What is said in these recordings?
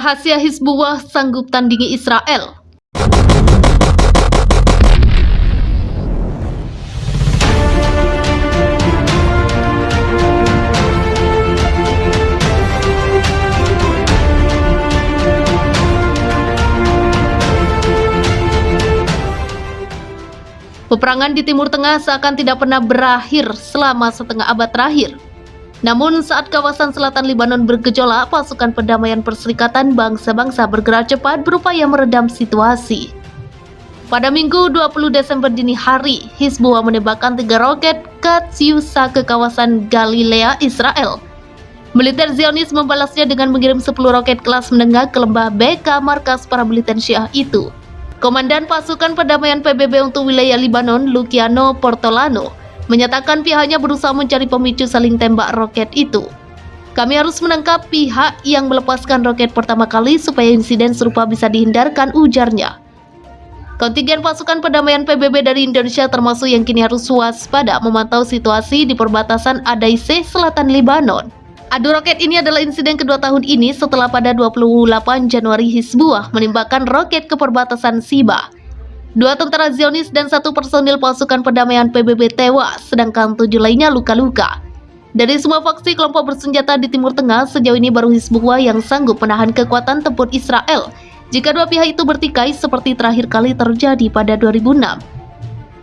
Rahasia Hizbullah sanggup tandingi Israel. Peperangan di Timur Tengah seakan tidak pernah berakhir selama setengah abad terakhir. Namun saat kawasan selatan Lebanon bergejolak, pasukan perdamaian Perserikatan Bangsa-Bangsa bergerak cepat berupaya meredam situasi. Pada Minggu 20 Desember dini hari, Hizbullah menembakkan 3 roket Katyusha ke kawasan Galilea, Israel. Militer Zionis membalasnya dengan mengirim 10 roket kelas menengah ke lembah Beka, markas para militan Syiah itu. Komandan Pasukan Perdamaian PBB untuk wilayah Lebanon, Luciano Portolano, menyatakan pihaknya berusaha mencari pemicu saling tembak roket itu. Kami harus menangkap pihak yang melepaskan roket pertama kali supaya insiden serupa bisa dihindarkan, ujarnya. Kontingen pasukan perdamaian PBB dari Indonesia termasuk yang kini harus waspada memantau situasi di perbatasan Adaiseh, selatan Lebanon. Adu roket ini adalah insiden kedua tahun ini setelah pada 28 Januari Hizbullah menembakkan roket ke perbatasan Siba. 2 tentara Zionis dan 1 personil pasukan perdamaian PBB tewas, sedangkan 7 lainnya luka-luka. Dari semua faksi kelompok bersenjata di Timur Tengah, sejauh ini baru Hizbullah yang sanggup menahan kekuatan tempur Israel jika 2 pihak itu bertikai seperti terakhir kali terjadi pada 2006.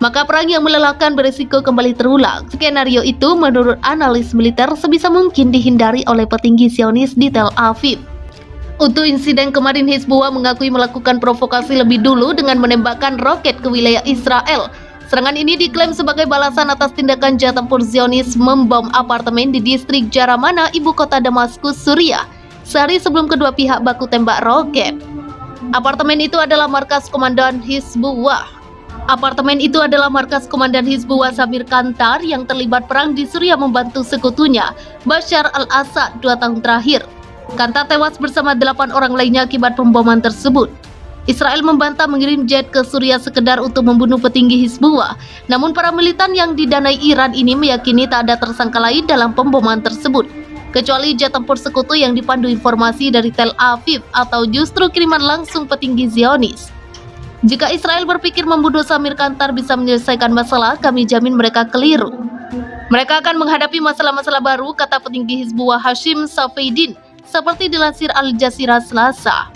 Maka perang yang melelahkan berisiko kembali terulang. Skenario itu menurut analis militer sebisa mungkin dihindari oleh petinggi Zionis di Tel Aviv. Untuk insiden kemarin, Hizbullah mengakui melakukan provokasi lebih dulu dengan menembakkan roket ke wilayah Israel. Serangan ini diklaim sebagai balasan atas tindakan jahat tempur Zionis membom apartemen di distrik Jaramana, ibu kota Damaskus, Suriah, sehari sebelum kedua pihak baku tembak roket. Apartemen itu adalah markas komandan Hizbullah Samir Kantar yang terlibat perang di Suriah membantu sekutunya, Bashar al-Assad, 2 tahun terakhir. Kantar tewas bersama 8 orang lainnya akibat pemboman tersebut. Israel membantah mengirim jet ke Suriah sekedar untuk membunuh petinggi Hizbullah. Namun para militan yang didanai Iran ini meyakini tak ada tersangka lain dalam pemboman tersebut, kecuali jet tempur sekutu yang dipandu informasi dari Tel Aviv atau justru kiriman langsung petinggi Zionis. Jika Israel berpikir membunuh Samir Kantar bisa menyelesaikan masalah, kami jamin mereka keliru. Mereka akan menghadapi masalah-masalah baru, kata petinggi Hizbullah Hashim Safeddin, seperti dilansir Al Jazeera Selasa.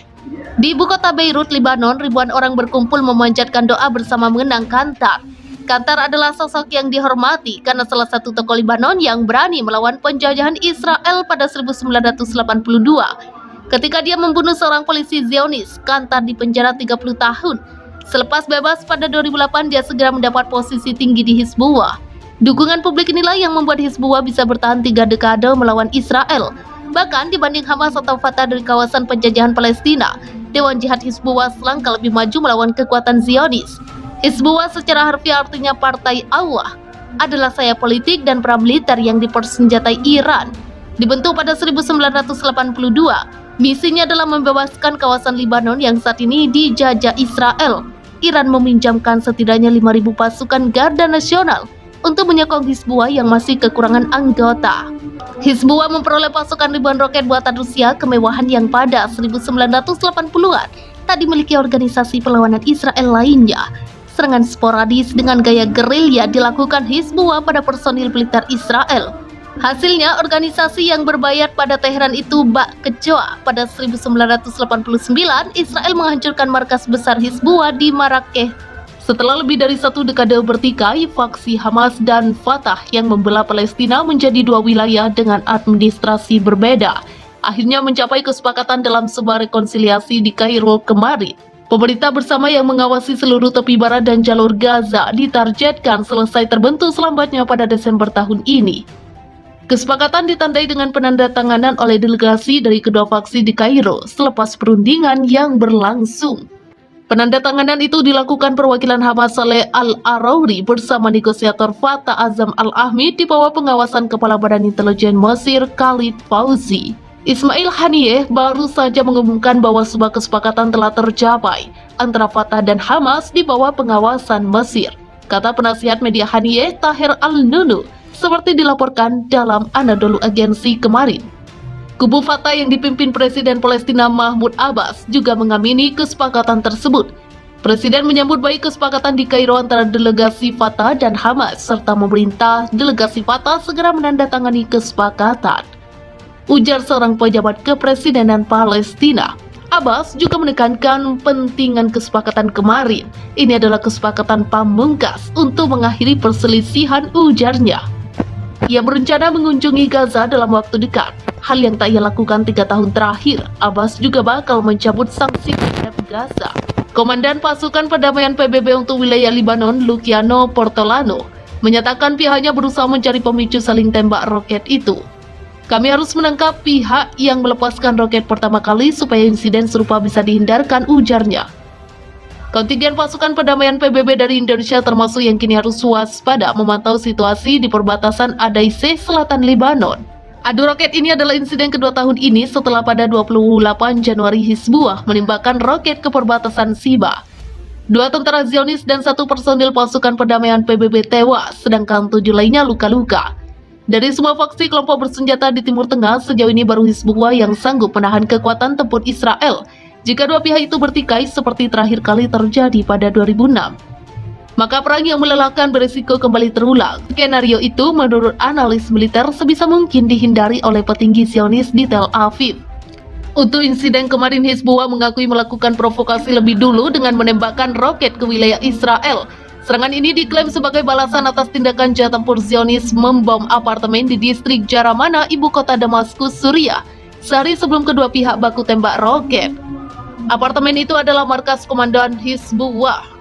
Di ibu kota Beirut, Lebanon, ribuan orang berkumpul memanjatkan doa bersama mengenang Kantar. Kantar adalah sosok yang dihormati karena salah satu tokoh Lebanon yang berani melawan penjajahan Israel pada 1982. Ketika dia membunuh seorang polisi Zionis, Kantar dipenjara 30 tahun. Selepas bebas pada 2008, dia segera mendapat posisi tinggi di Hizbullah. Dukungan publik inilah yang membuat Hizbullah bisa bertahan 3 dekade melawan Israel. Bahkan dibanding Hamas atau Fatah dari kawasan penjajahan Palestina, Dewan Jihad Hizbullah selangkah lebih maju melawan kekuatan Zionis. Hizbullah secara harfiah artinya Partai Allah, adalah sayap politik dan paramiliter yang dipersenjatai Iran. Dibentuk pada 1982, misinya adalah membebaskan kawasan Lebanon yang saat ini dijajah Israel. Iran meminjamkan setidaknya 5.000 pasukan Garda Nasional untuk menyokong Hizbullah yang masih kekurangan anggota. Hizbullah memperoleh pasukan ribuan roket buatan Rusia, kemewahan yang pada 1980-an tak dimiliki organisasi perlawanan Israel lainnya. Serangan sporadis dengan gaya gerilya dilakukan Hizbullah pada personil militer Israel. Hasilnya, organisasi yang berbayat pada Teheran itu bak kecoa. Pada 1989, Israel menghancurkan markas besar Hizbullah di Marrakech. Setelah lebih dari 1 dekade bertikai, faksi Hamas dan Fatah yang membelah Palestina menjadi 2 wilayah dengan administrasi berbeda, akhirnya mencapai kesepakatan dalam sebuah rekonsiliasi di Kairo kemarin. Pemerintah bersama yang mengawasi seluruh tepi barat dan jalur Gaza ditargetkan selesai terbentuk selambatnya pada Desember tahun ini. Kesepakatan ditandai dengan penandatanganan oleh delegasi dari kedua faksi di Kairo selepas perundingan yang berlangsung. Penandatanganan itu dilakukan perwakilan Hamas Saleh Al-Arouri bersama negosiator Fatah Azam Al-Ahmi di bawah pengawasan Kepala Badan Intelijen Mesir Khalid Fauzi. Ismail Haniyeh baru saja mengumumkan bahwa sebuah kesepakatan telah tercapai antara Fatah dan Hamas di bawah pengawasan Mesir, kata penasihat media Haniyeh Taher Al-Nunu, seperti dilaporkan dalam Anadolu Agency kemarin. Kubu Fatah yang dipimpin Presiden Palestina Mahmud Abbas juga mengamini kesepakatan tersebut. Presiden menyambut baik kesepakatan di Kairo antara delegasi Fatah dan Hamas, serta memerintah delegasi Fatah segera menandatangani kesepakatan. Ujar seorang pejabat kepresidenan Palestina. Abbas juga menekankan pentingan kesepakatan kemarin. Ini adalah kesepakatan pamungkas untuk mengakhiri perselisihan, ujarnya. Ia berencana mengunjungi Gaza dalam waktu dekat, hal yang tak ia lakukan 3 tahun terakhir. Abbas juga bakal mencabut sanksi terhadap Gaza. Komandan Pasukan Perdamaian PBB untuk wilayah Lebanon, Luciano Portolano, menyatakan pihaknya berusaha mencari pemicu saling tembak roket itu. Kami harus menangkap pihak yang melepaskan roket pertama kali supaya insiden serupa bisa dihindarkan, ujarnya. Kontingen pasukan perdamaian PBB dari Indonesia termasuk yang kini harus waspada memantau situasi di perbatasan Adaiseh, selatan Lebanon. Adu roket ini adalah insiden kedua tahun ini setelah pada 28 Januari Hizbullah menembakkan roket ke perbatasan Siba. 2 tentara Zionis dan 1 personil pasukan perdamaian PBB tewas, sedangkan 7 lainnya luka-luka. Dari semua faksi kelompok bersenjata di Timur Tengah, sejauh ini baru Hizbullah yang sanggup menahan kekuatan tempur Israel jika dua pihak itu bertikai seperti terakhir kali terjadi pada 2006. Maka perang yang melelahkan berisiko kembali terulang. Skenario itu menurut analis militer sebisa mungkin dihindari oleh petinggi Zionis di Tel Aviv. Untuk insiden kemarin, Hizbullah mengakui melakukan provokasi lebih dulu dengan menembakkan roket ke wilayah Israel. Serangan ini diklaim sebagai balasan atas tindakan jahat tempur Zionis membom apartemen di distrik Jaramana, ibu kota Damaskus, Suriah, sehari sebelum kedua pihak baku tembak roket. Apartemen itu adalah markas komandan Hizbullah.